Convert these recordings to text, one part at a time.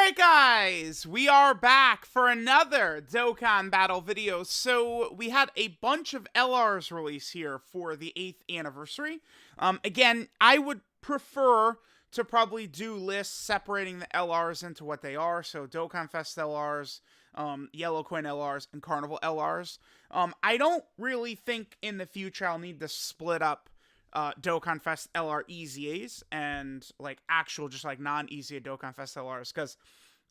Alright guys, we are back for another Dokkan battle video. So we had a bunch of LRs released here for the 8th anniversary. Again, I would prefer to probably do lists separating the LRs into what they are. So Dokkan Fest LRs, Yellow Coin LRs, and Carnival LRs. I don't really think in the future I'll need to split up Dokkan Fest LR EZAs and like actual just like non-EZA Dokkan Fest LRs, because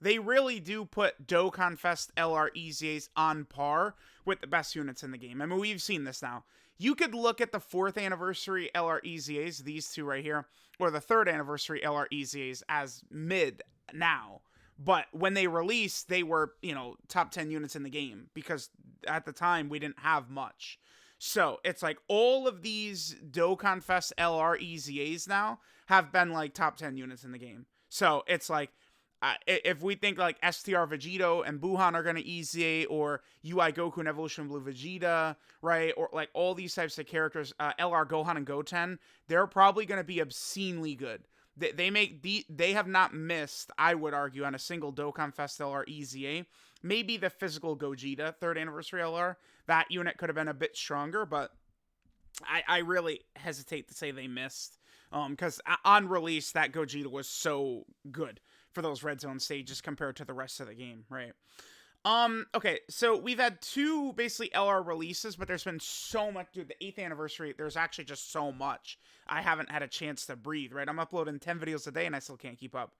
they really do put Dokkan Fest LR EZAs on par with the best units in the game. I mean, we've seen this now. You could look at the 4th anniversary LR EZAs, these two right here, or the 3rd anniversary LR EZAs as mid now. But when they released, they were, you know, top 10 units in the game, because at the time we didn't have much. So it's like all of these Dokkan Fest LR EZAs now have been like top 10 units in the game. So it's like, if we think like STR Vegito and Gohan are going to EZA, or UI Goku and Evolution Blue Vegeta, right? Or like all these types of characters, LR Gohan and Goten, they're probably going to be obscenely good. They have not missed, I would argue, on a single Dokkan Fest LR EZA. Maybe the physical Gogeta 3rd anniversary LR. That unit could have been a bit stronger, but I really hesitate to say they missed. Because on release, that Gogeta was so good for those red zone stages compared to the rest of the game, right? Okay, so we've had 2 basically LR releases, but there's been so much, dude, the 8th anniversary, there's actually just so much. I haven't had a chance to breathe, right? I'm uploading 10 videos a day and I still can't keep up.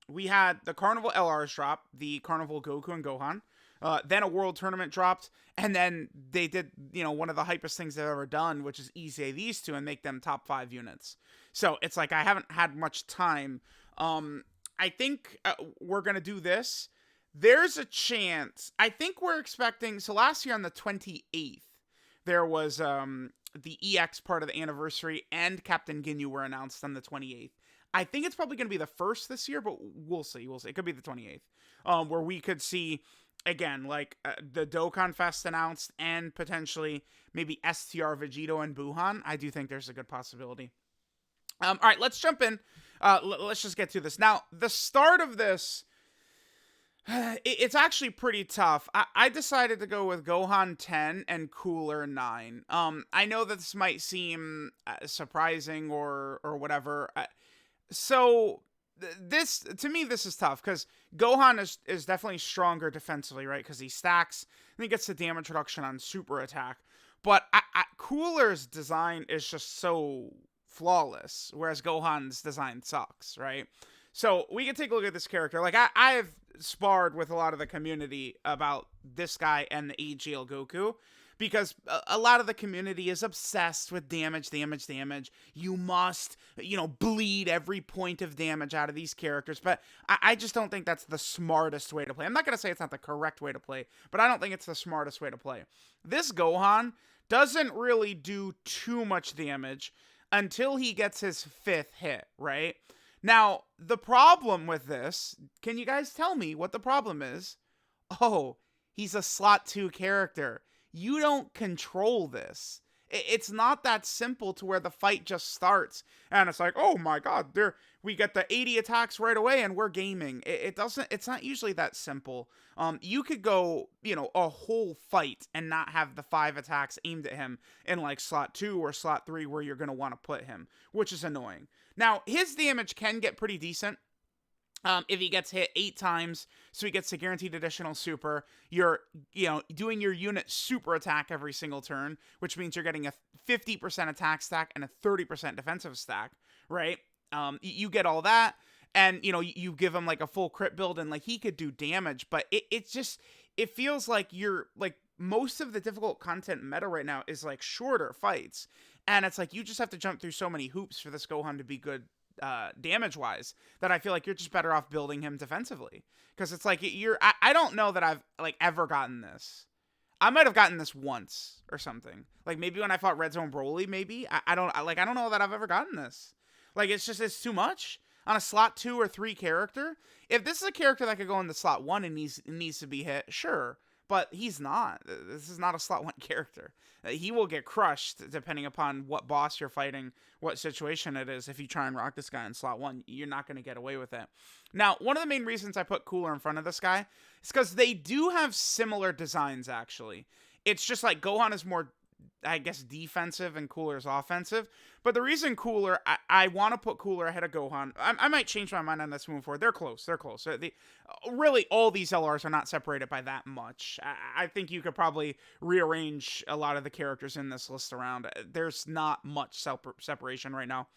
We had the Carnival LRs drop, the Carnival Goku and Gohan. Then a World Tournament dropped, and then they did, you know, one of the hypest things they've ever done, which is EZA these two and make them top 5 units. So it's like I haven't had much time. I think we're going to do this. There's a chance. I think we're expecting. So last year on the 28th, there was the EX part of the anniversary and Captain Ginyu were announced on the 28th. I think it's probably going to be the 1st this year, but we'll see. We'll see. It could be the 28th, where we could see, again, like the Dokkan Fest announced and potentially maybe STR Vegito and Gohan. I do think there's a good possibility. All right, let's jump in. Let's just get to this. Now, the start of this, it's actually pretty tough. I decided to go with Gohan 10 and Cooler 9. I know that this might seem surprising or whatever. So this, to me, this is tough because Gohan is definitely stronger defensively, right? Because he stacks and he gets the damage reduction on super attack. But Cooler's design is just so flawless, whereas Gohan's design sucks, right? So we can take a look at this character. Like I have sparred with a lot of the community about this guy and the AGL Goku, because a lot of the community is obsessed with damage. You must, you know, bleed every point of damage out of these characters. But I just don't think that's the smartest way to play. I'm not going to say it's not the correct way to play, but I don't think it's the smartest way to play. This Gohan doesn't really do too much damage until he gets his 5th hit, right? Now, the problem with this, can you guys tell me what the problem is? Oh, he's a slot 2 character. You don't control this. It's not that simple to where the fight just starts and it's like, oh my god, we get the 80 attacks right away and we're gaming. It's not usually that simple. You could go, you know, a whole fight and not have the 5 attacks aimed at him in like slot 2 or slot 3 where you're going to want to put him, which is annoying. Now, his damage can get pretty decent. If he gets hit 8 times, so he gets a guaranteed additional super, you're, you know, doing your unit super attack every single turn, which means you're getting a 50% attack stack and a 30% defensive stack, right? You get all that, and, you know, you give him, like, a full crit build, and, like, he could do damage, but it feels like you're, like, most of the difficult content meta right now is, like, shorter fights, and it's like, you just have to jump through so many hoops for this Gohan to be good damage wise, that I feel like you're just better off building him defensively, because it's like I don't know that I've like ever gotten this. I might have gotten this once or something, like maybe when I fought Red Zone Broly. Maybe I don't know that I've ever gotten this. Like it's too much on a slot 2 or 3 character. If this is a character that could go in the slot 1 and needs to be hit, sure, but he's not. This is not a slot 1 character. He will get crushed depending upon what boss you're fighting, what situation it is. If you try and rock this guy in slot 1, you're not going to get away with it. Now, one of the main reasons I put Cooler in front of this guy is because they do have similar designs, actually. It's just like Gohan is more, I guess, defensive and Cooler is offensive. But the reason Cooler, I want to put Cooler ahead of Gohan. I might change my mind on this moving forward. They're close. They're close. Really, all these LRs are not separated by that much. I think you could probably rearrange a lot of the characters in this list around. There's not much separation right now.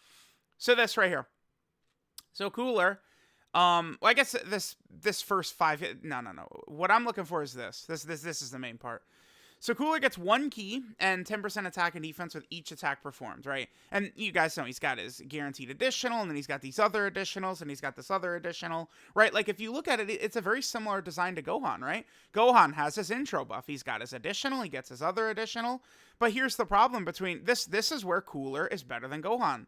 So this right here. So Cooler. Well, I guess this first 5. No. What I'm looking for is this. This is the main part. So Cooler gets 1 key and 10% attack and defense with each attack performed, right? And you guys know he's got his guaranteed additional, and then he's got these other additionals, and he's got this other additional, right? Like, if you look at it, it's a very similar design to Gohan, right? Gohan has his intro buff. He's got his additional. He gets his other additional. But here's the problem between this. This is where Cooler is better than Gohan.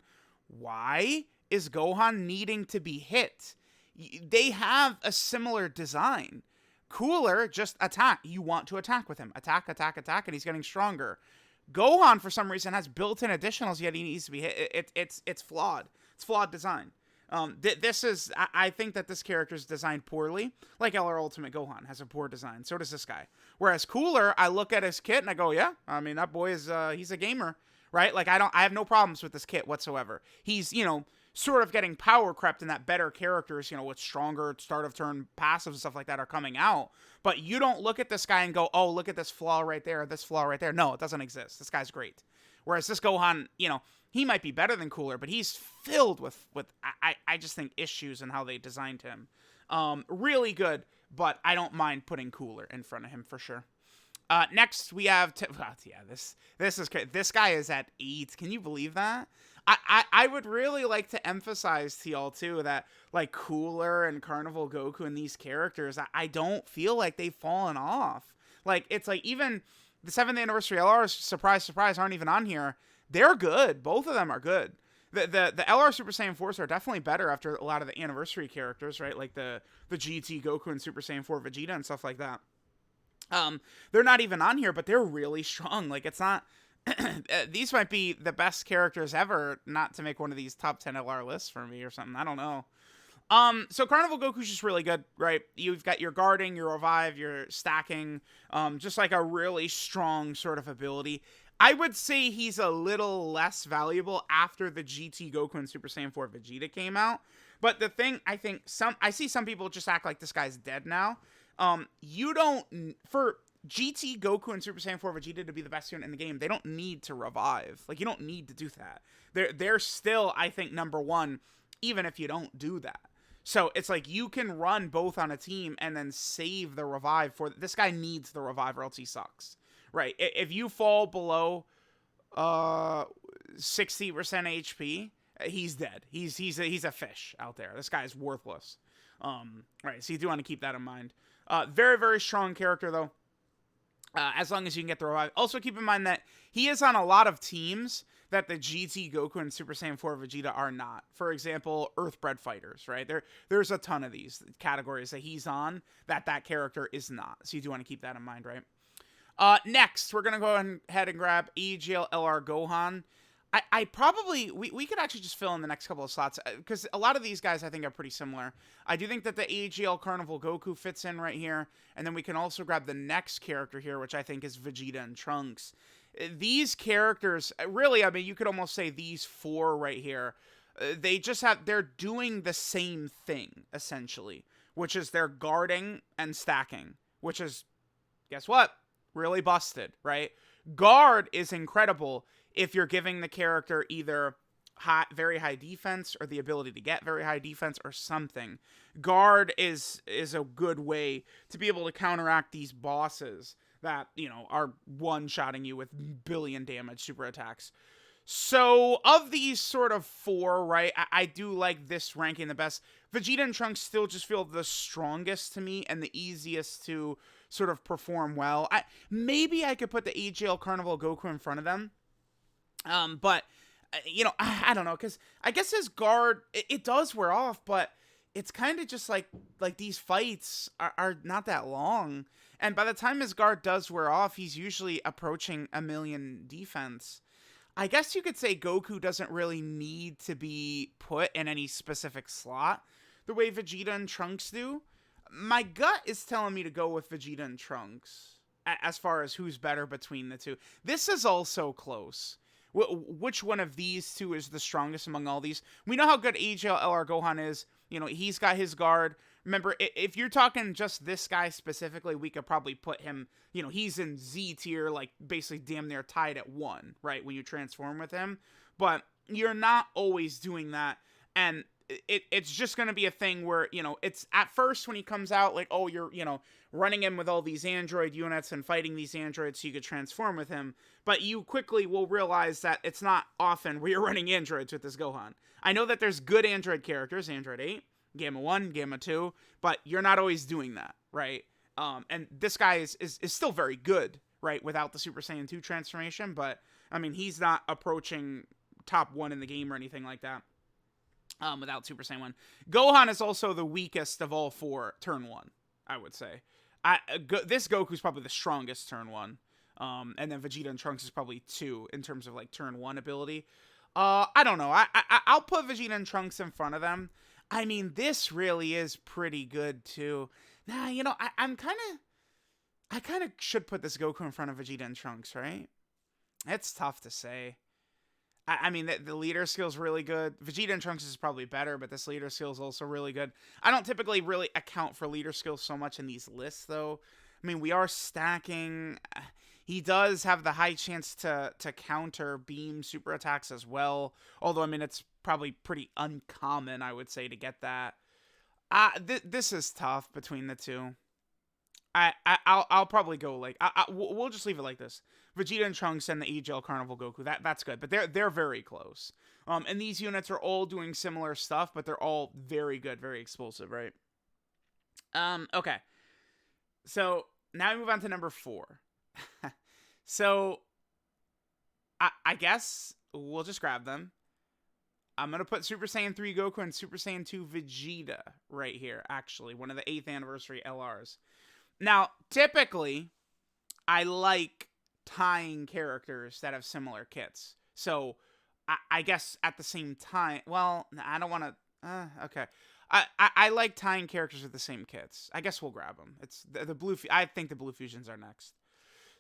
Why is Gohan needing to be hit? They have a similar design. Cooler, just attack. You want to attack with him. Attack, and he's getting stronger. Gohan, for some reason, has built-in additionals, yet he needs to be hit. It's flawed. It's flawed design. I think that this character is designed poorly. Like LR Ultimate Gohan has a poor design. So does this guy. Whereas Cooler, I look at his kit and I go, yeah, I mean, that boy is, he's a gamer, right? Like, I have no problems with this kit whatsoever. He's, sort of getting power crept in that better characters, with stronger start of turn passives and stuff like that are coming out. But you don't look at this guy and go, oh, look at this flaw right there, this flaw right there. No, it doesn't exist. This guy's great. Whereas this Gohan, he might be better than Cooler, but he's filled with I just think issues in how they designed him. Really good, but I don't mind putting Cooler in front of him for sure. Next we have, this is crazy. This guy is at 8. Can you believe that? I would really like to emphasize to y'all too that like Cooler and Carnival Goku and these characters, I don't feel like they've fallen off. Like, it's like even the 7th anniversary LRs, surprise, aren't even on here. They're good. Both of them are good. The LR Super Saiyan 4s are definitely better after a lot of the anniversary characters, right? Like the GT Goku and Super Saiyan 4 Vegeta and stuff like that. They're not even on here, but they're really strong. Like, it's not... these might be the best characters ever, not to make one of these top 10 LR lists for me or something. I don't know. So Carnival Goku's just really good, right? You've got your guarding, your revive, your stacking, just like a really strong sort of ability. I would say he's a little less valuable after the GT Goku and Super Saiyan 4 Vegeta came out. But the thing, I see some people just act like this guy's dead now. For GT Goku and Super Saiyan 4 Vegeta to be the best unit in the game, they don't need to revive. Like, you don't need to do that. They're still, I think, number 1, even if you don't do that. So it's like you can run both on a team and then save the revive for this guy needs the revive or else he sucks. Right? If you fall below 60% HP, he's dead. He's a fish out there. This guy's worthless. Right, so you do want to keep that in mind. Very, very strong character though. As long as you can get the revive. Also, keep in mind that he is on a lot of teams that the GT Goku and Super Saiyan 4 Vegeta are not. For example, Earthbred fighters, right? There's a ton of these categories that he's on that character is not. So you do want to keep that in mind, right? Next, we're going to go ahead and grab AGL LR Gohan. I probably, we could actually just fill in the next couple of slots, because a lot of these guys I think are pretty similar. I do think that the AGL Carnival Goku fits in right here, and then we can also grab the next character here, which I think is Vegeta and Trunks. These characters, really, I mean, you could almost say these 4 right here, they're doing the same thing, essentially, which is they're guarding and stacking, which is, guess what? Really busted, right? Guard is incredible if you're giving the character either very high defense or the ability to get very high defense or something. Guard is a good way to be able to counteract these bosses that, are one-shotting you with billion damage super attacks. So, of these sort of 4, right, I do like this ranking the best. Vegeta and Trunks still just feel the strongest to me and the easiest to sort of perform well. Maybe I could put the AGL Carnival Goku in front of them. But, I don't know, because I guess his guard, it does wear off, but it's kind of just like these fights are not that long. And by the time his guard does wear off, he's usually approaching 1,000,000 defense. I guess you could say Goku doesn't really need to be put in any specific slot the way Vegeta and Trunks do. My gut is telling me to go with Vegeta and Trunks as far as who's better between the two. This is also close. Which one of these two is the strongest among all these? We know how good AGL LR Gohan is. You know, he's got his guard. Remember, if you're talking just this guy specifically, we could probably put him, you know, he's in Z tier, like basically damn near tied at 1, right, when you transform with him. But you're not always doing that. And it's just going to be a thing where, you know, it's at first when he comes out, like, oh, you're, you know, running in with all these android units and fighting these androids so you could transform with him. But you quickly will realize that it's not often where you're running androids with this Gohan. I know that there's good android characters, Android 8, Gamma 1, Gamma 2, but you're not always doing that, right? And this guy is still very good, right, without the Super Saiyan 2 transformation, but, I mean, he's not approaching top 1 in the game or anything like that. Without Super Saiyan 1. Gohan is also the weakest of all 4 turn 1, I would say. This Goku's probably the strongest turn 1. And then Vegeta and Trunks is probably 2 in terms of, like, turn 1 ability. I don't know. I'll put Vegeta and Trunks in front of them. I mean, this really is pretty good, too. Nah, you know, I kind of should put this Goku in front of Vegeta and Trunks, right? It's tough to say. I mean, the leader skill's really good. Vegeta and Trunks is probably better, but this leader skill is also really good. I don't typically really account for leader skills so much in these lists, though. I mean, we are stacking. He does have the high chance to counter beam super attacks as well. Although, I mean, it's probably pretty uncommon, I would say, to get that. This is tough between the two. I'll probably go like we'll just leave it like this: Vegeta and Trunks and the AGL Carnival Goku. That's good, but they're very close. And these units are all doing similar stuff, but they're all very good, very explosive, right? Okay. So now we move on to number 4. So I guess we'll just grab them. I'm gonna put Super Saiyan 3 Goku and Super Saiyan 2 Vegeta right here. Actually, one of the 8th anniversary LRs. Now, typically, I like tying characters that have similar kits. So, I guess at the same time, well, I don't want to, okay. I like tying characters with the same kits. I guess we'll grab them. It's the blue, I think the blue fusions are next.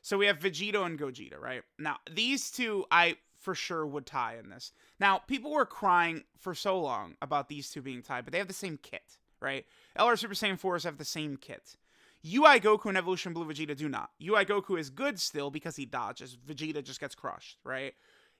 So we have Vegito and Gogeta, right? Now, these two, I for sure would tie in this. Now, people were crying for so long about these two being tied, but they have the same kit, right? LR Super Saiyan 4s have the same kit. UI Goku and Evolution Blue Vegeta do not. UI Goku is good still because he dodges. Vegeta just gets crushed, right?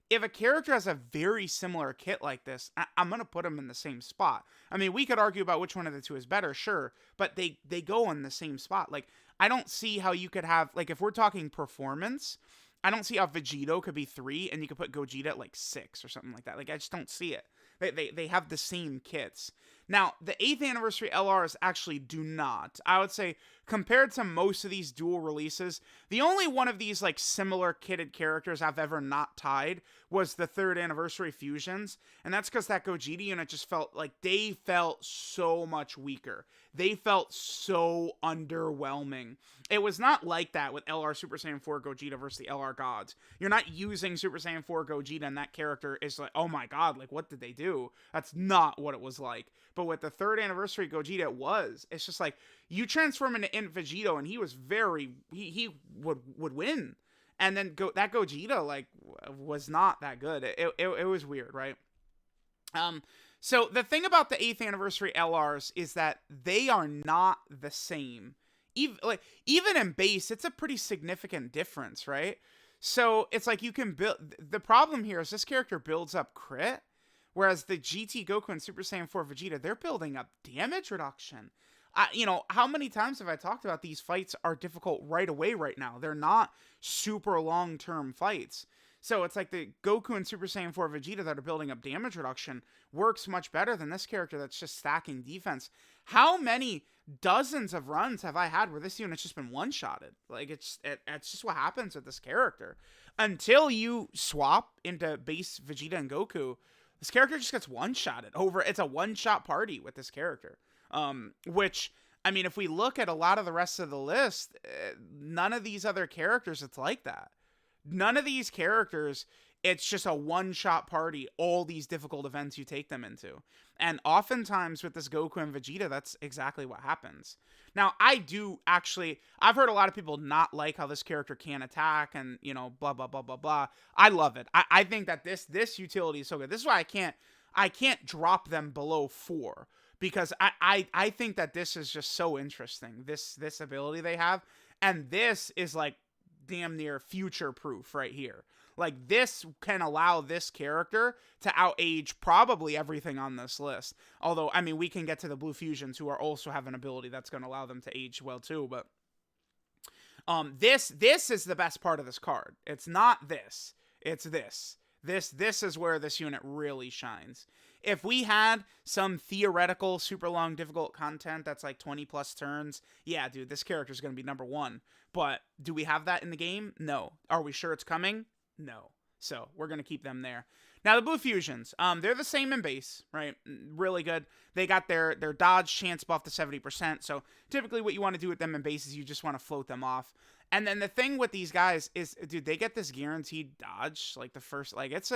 If a character has a very similar kit like this, I'm going to put them in the same spot. I mean, we could argue about which one of the two is better, sure, but they go in the same spot. Like, I don't see how you could have, like, if we're talking performance, I don't see how Vegito could be 3 and you could put Gogeta at, like, 6 or something like that. Like, I just don't see it. They have the same kits. Now, the 8th anniversary LRs actually do not. I would say, compared to most of these dual releases, the only one of these, like, similar kitted characters I've ever not tied was the 3rd anniversary fusions. And that's because that Gogeta unit just felt like they felt so much weaker. They felt so underwhelming. It was not like that with LR Super Saiyan 4 Gogeta versus the LR Gods. You're not using Super Saiyan 4 Gogeta and that character is like, oh my god, like, what did they do? That's not what it was like. But with the 3rd anniversary Gogeta, it was. It's just like, you transform into Vegito and he was he would win. And then that Gogeta, like, was not that good. It was weird, right? So the thing about the 8th anniversary LRs is that they are not the same. Even in base, it's a pretty significant difference, right? So it's like you can build. The problem here is this character builds up crit, whereas the GT Goku and Super Saiyan 4 Vegeta, they're building up damage reduction. You know, how many times have I talked about these fights are difficult right away right now? They're not super long-term fights. So it's like the Goku and Super Saiyan 4 Vegeta that are building up damage reduction works much better than this character that's just stacking defense. How many dozens of runs have I had where this unit's just been one-shotted? Like, it's just what happens with this character. Until you swap into base Vegeta and Goku, This character just gets one-shotted over. It's a one-shot party with this character. Which, I mean, if we look at a lot of the rest of the list, none of these other characters, it's like that. None of these characters, it's just a one-shot party, all these difficult events you take them into. And oftentimes with this Goku and Vegeta, that's exactly what happens. Now, I've heard a lot of people not like how this character can attack and, you know, blah, blah, blah, blah, blah. I love it. I think that this utility is so good. This is why I can't drop them below 4. Because I think that this is just so interesting, this ability they have. And this is like damn near future proof right here. Like, this can allow this character to outage probably everything on this list. Although, I mean, we can get to the Blue Fusions, who are also have an ability that's going to allow them to age well too. But this is the best part of this card. It's not this. It's this. This is where this unit really shines. If we had some theoretical super long difficult content that's like 20 plus turns, yeah, dude, this character is going to be number 1. But do we have that in the game? No. Are we sure it's coming? No. So we're going to keep them there. Now the Blue Fusions, they're the same in base, right? Really good. They got their dodge chance buff to 70%. So typically what you want to do with them in base is you just want to float them off. And then the thing with these guys is, dude, they get this guaranteed dodge, like the first, like it's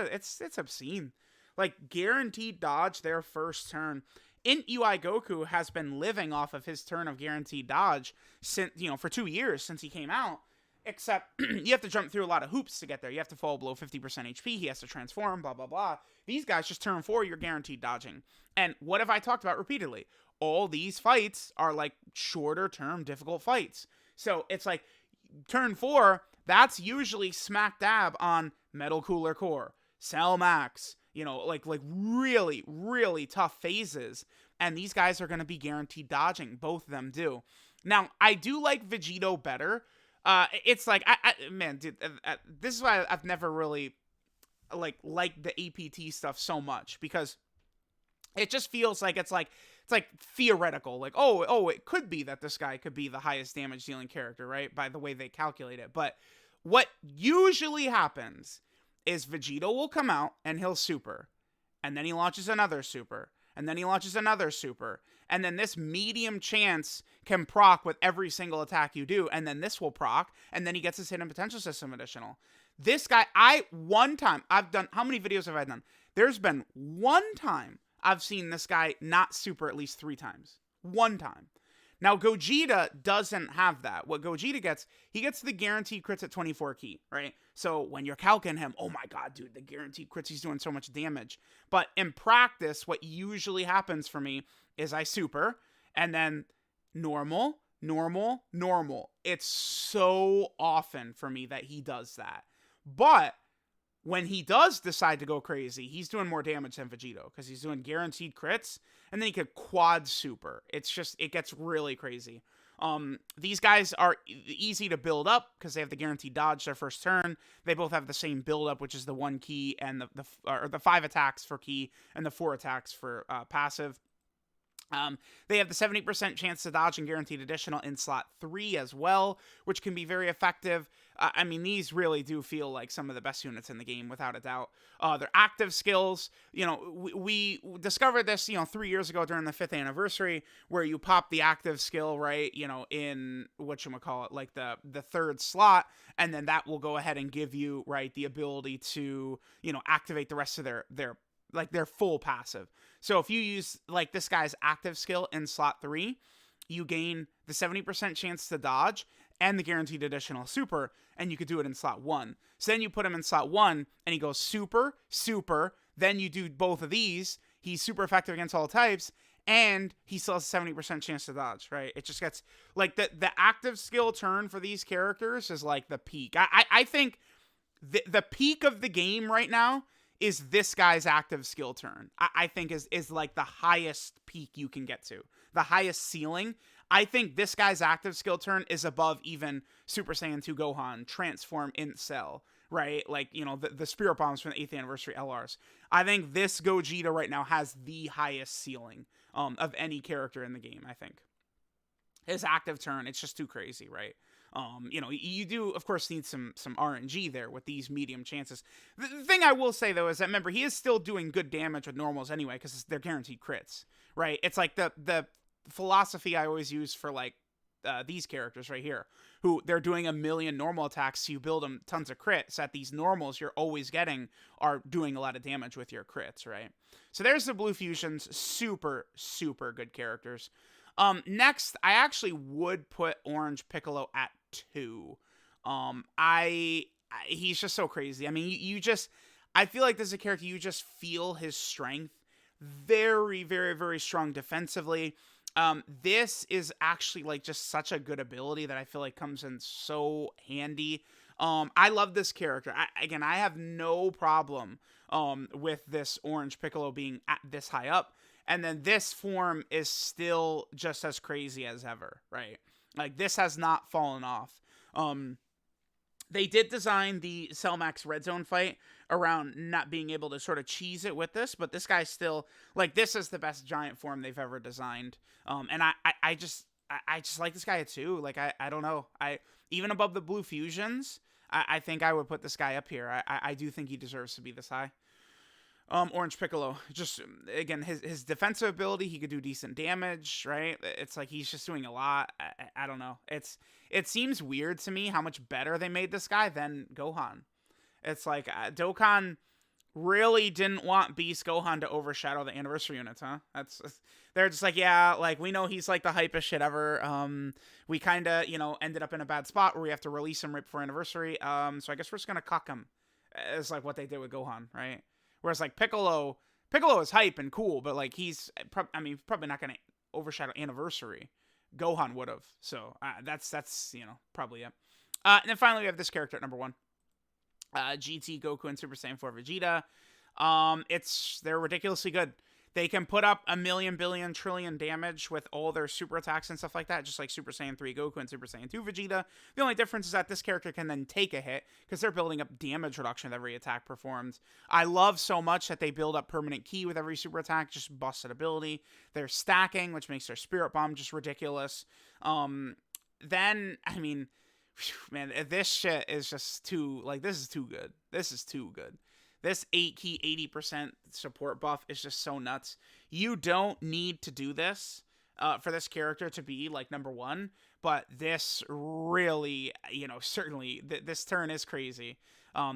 obscene. Like, guaranteed dodge their first turn. UI Goku has been living off of his turn of guaranteed dodge since, you know, for 2 years since he came out. Except you have to jump through a lot of hoops to get there. You have to fall below 50% HP. He has to transform, blah, blah, blah. These guys just turn 4, you're guaranteed dodging. And what have I talked about repeatedly? All these fights are like shorter term difficult fights. So it's like turn 4, that's usually smack dab on Metal Cooler Core, Cell Max, you know, like really, really tough phases. And these guys are going to be guaranteed dodging. Both of them do. Now, I do like Vegito better. It's like, man, dude, this is why I've never really liked the APT stuff so much, because it just feels like it's like theoretical. Like, oh, it could be that this guy could be the highest damage dealing character, right? By the way they calculate it. But what usually happens is Vegito will come out and he'll super, and then he launches another super, and then he launches another super, and then this medium chance can proc with every single attack you do, and then this will proc, and then he gets his hidden potential system additional. This guy, one time, I've done, how many videos have I done? There's been one time I've seen this guy not super at least 3 times. One time. Now, Gogeta doesn't have that. What Gogeta gets, he gets the guaranteed crits at 24 key, right? So when you're calcing him, oh my god, dude, the guaranteed crits, he's doing so much damage. But in practice, what usually happens for me is I super, and then normal, normal, normal. It's so often for me that he does that. But when he does decide to go crazy, he's doing more damage than Vegito, because he's doing guaranteed crits, and then he could quad super. It's just, it gets really crazy. These guys are easy to build up because they have the guaranteed dodge their first turn. They both have the same build up, which is the 1 key and the 5 attacks for key and the 4 attacks for passive. They have the 70% chance to dodge and guaranteed additional in slot 3 as well, which can be very effective. I mean, these really do feel like some of the best units in the game, without a doubt. Their active skills, you know, we discovered this, you know, 3 years ago during the 5th anniversary, where you pop the active skill, right, you know, in whatchamacallit, like the 3rd slot, and then that will go ahead and give you, right, the ability to, you know, activate the rest of their full passive. So if you use like this guy's active skill in slot 3, you gain the 70% chance to dodge and the guaranteed additional super, and you could do it in slot 1. So then you put him in slot 1, and he goes super, super, then you do both of these, he's super effective against all types, and he still has a 70% chance to dodge, right? It just gets, like, the active skill turn for these characters is like the peak. I think the peak of the game right now is this guy's active skill turn. I think is like the highest peak you can get to. The highest ceiling. I think this guy's active skill turn is above even Super Saiyan 2 Gohan, Transform, Int Cell, right? Like, you know, the Spirit Bombs from the 8th Anniversary LRs. I think this Gogeta right now has the highest ceiling of any character in the game, I think. His active turn, it's just too crazy, right? You know, you do of course need some RNG there with these medium chances. The thing I will say though is that remember he is still doing good damage with normals anyway because they're guaranteed crits, right? It's like the philosophy I always use for like these characters right here, who they're doing a million normal attacks, so you build them tons of crits. That these normals you're always getting are doing a lot of damage with your crits, right? So there's the Blue Fusions, super good characters. Next, I actually would put Orange Piccolo at 2. He's just so crazy. I mean, you just, I feel like this is a character you just feel his strength. Very strong defensively. This is actually like just such a good ability that I feel like comes in so handy. I love this character. I have no problem with this Orange Piccolo being at this high up. And then this form is still just as crazy as ever, right? Like this has not fallen off. They did design the Cell Max Red Zone fight around not being able to sort of cheese it with this, but this guy's still like this is the best giant form they've ever designed. And I just like this guy too. Like I don't know. Even above the Blue Fusions, I think I would put this guy up here. I do think he deserves to be this high. Orange Piccolo, just again his defensive ability, he could do decent damage, right? It's like he's just doing a lot. I don't know. It seems weird to me how much better they made this guy than Gohan. It's like Dokkan really didn't want Beast Gohan to overshadow the anniversary units, huh? They're just like, yeah, like we know he's like the hypest shit ever. We kind of, you know, ended up in a bad spot where we have to release him right before anniversry. So I guess we're just gonna cuck him. It's like what they did with Gohan, right? Whereas like Piccolo is hype and cool, but like he's probably not gonna overshadow anniversary. Gohan would have. So that's you know probably it. And then finally we have this character at number 1. GT Goku and Super Saiyan 4 Vegeta. They're ridiculously good. They can put up a million, billion, trillion damage with all their super attacks and stuff like that, just like Super Saiyan 3 Goku and Super Saiyan 2 Vegeta. The only difference is that this character can then take a hit because they're building up damage reduction with every attack performed. I love so much that they build up permanent ki with every super attack, just busted ability. They're stacking, which makes their Spirit Bomb just ridiculous. Then, I mean, man, this shit is just too, like, this is too good. This is too good. This 8 key 80% support buff is just so nuts. You don't need to do this for this character to be like number 1, but this really, you know, certainly this turn is crazy.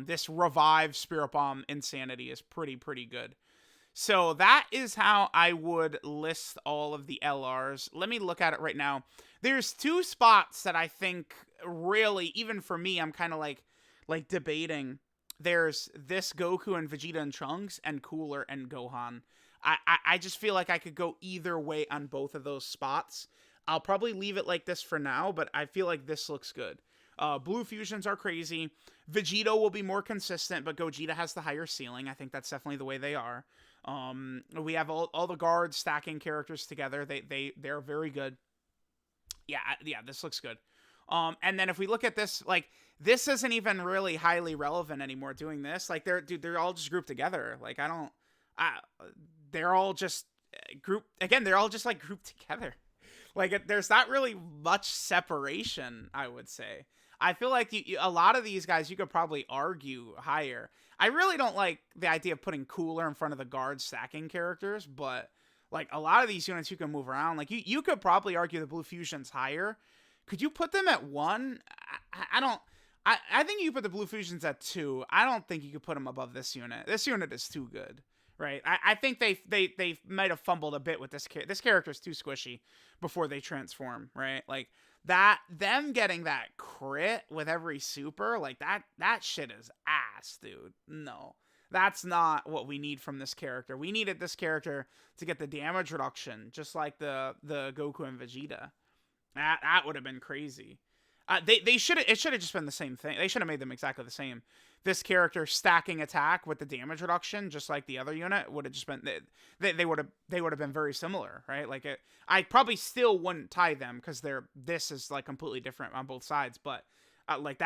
This revive Spirit Bomb insanity is pretty good. So that is how I would list all of the LRs. Let me look at it right now. There's 2 spots that I think really, even for me, I'm kind of like debating. There's this Goku and Vegeta and Trunks and Cooler and Gohan. I just feel like I could go either way on both of those spots. I'll probably leave it like this for now, but I feel like this looks good. Blue Fusions are crazy. Vegito will be more consistent, but Gogeta has the higher ceiling. I think that's definitely the way they are. We have all the guards stacking characters together. They're very good. Yeah, this looks good. And then if we look at this, like, this isn't even really highly relevant anymore doing this. Like, they're all just grouped together. Like, they're all just they're all just, like, grouped together. Like, there's not really much separation, I would say. I feel like a lot of these guys, you could probably argue higher. I really don't like the idea of putting Cooler in front of the guard stacking characters, but, like, a lot of these units you can move around. Like, you could probably argue the Blue Fusion's higher. Could you put them at 1? I think you put the Blue Fusions at 2. I don't think you could put them above this unit. This unit is too good, right? I think they might have fumbled a bit with this character. This character is too squishy before they transform, right? Like them getting that crit with every super, like that shit is ass, dude. No. That's not what we need from this character. We needed this character to get the damage reduction, just like the Goku and Vegeta. That would have been crazy. It should have just been the same thing. They should have made them exactly the same. This character stacking attack with the damage reduction, just like the other unit, would have just been they would have been very similar, right? Like I probably still wouldn't tie them because this is like completely different on both sides, but like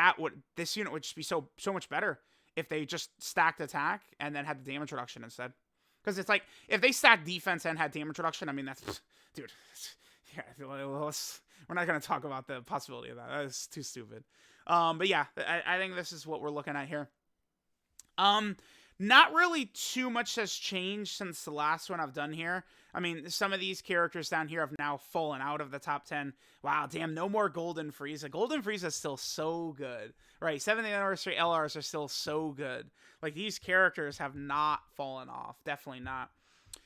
this unit would just be so much better if they just stacked attack and then had the damage reduction instead. Because it's like if they stacked defense and had damage reduction, I mean that's dude. Yeah, I feel like we're not going to talk about the possibility of that. That is too stupid. But yeah, I think this is what we're looking at here. Not really too much has changed since the last one I've done here. I mean, some of these characters down here have now fallen out of the top 10. Wow, damn, no more Golden Frieza. Golden Frieza is still so good. Right, 7th anniversary LRs are still so good. Like, these characters have not fallen off. Definitely not.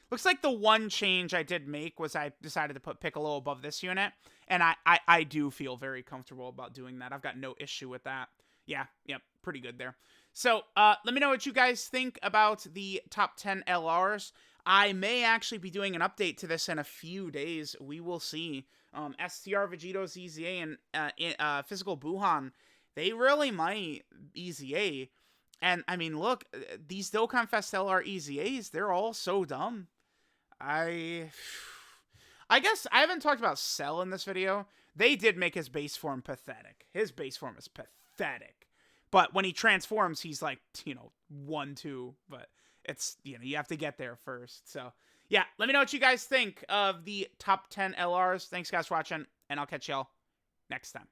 Looks like the one change I did make was I decided to put Piccolo above this unit. And I do feel very comfortable about doing that. I've got no issue with that. Yeah, yep, pretty good there. So, let me know what you guys think about the top 10 LRs. I may actually be doing an update to this in a few days. We will see. STR, Vegito, EZA, and Physical Buhan, they really might EZA. And, I mean, look, these Dokkan Fest LR EZAs, they're all so dumb. I guess I haven't talked about Cell in this video. They did make his base form pathetic. His base form is pathetic. But when he transforms, he's like, 1-2. But it's, you have to get there first. So, yeah, let me know what you guys think of the top 10 LRs. Thanks, guys, for watching, and I'll catch y'all next time.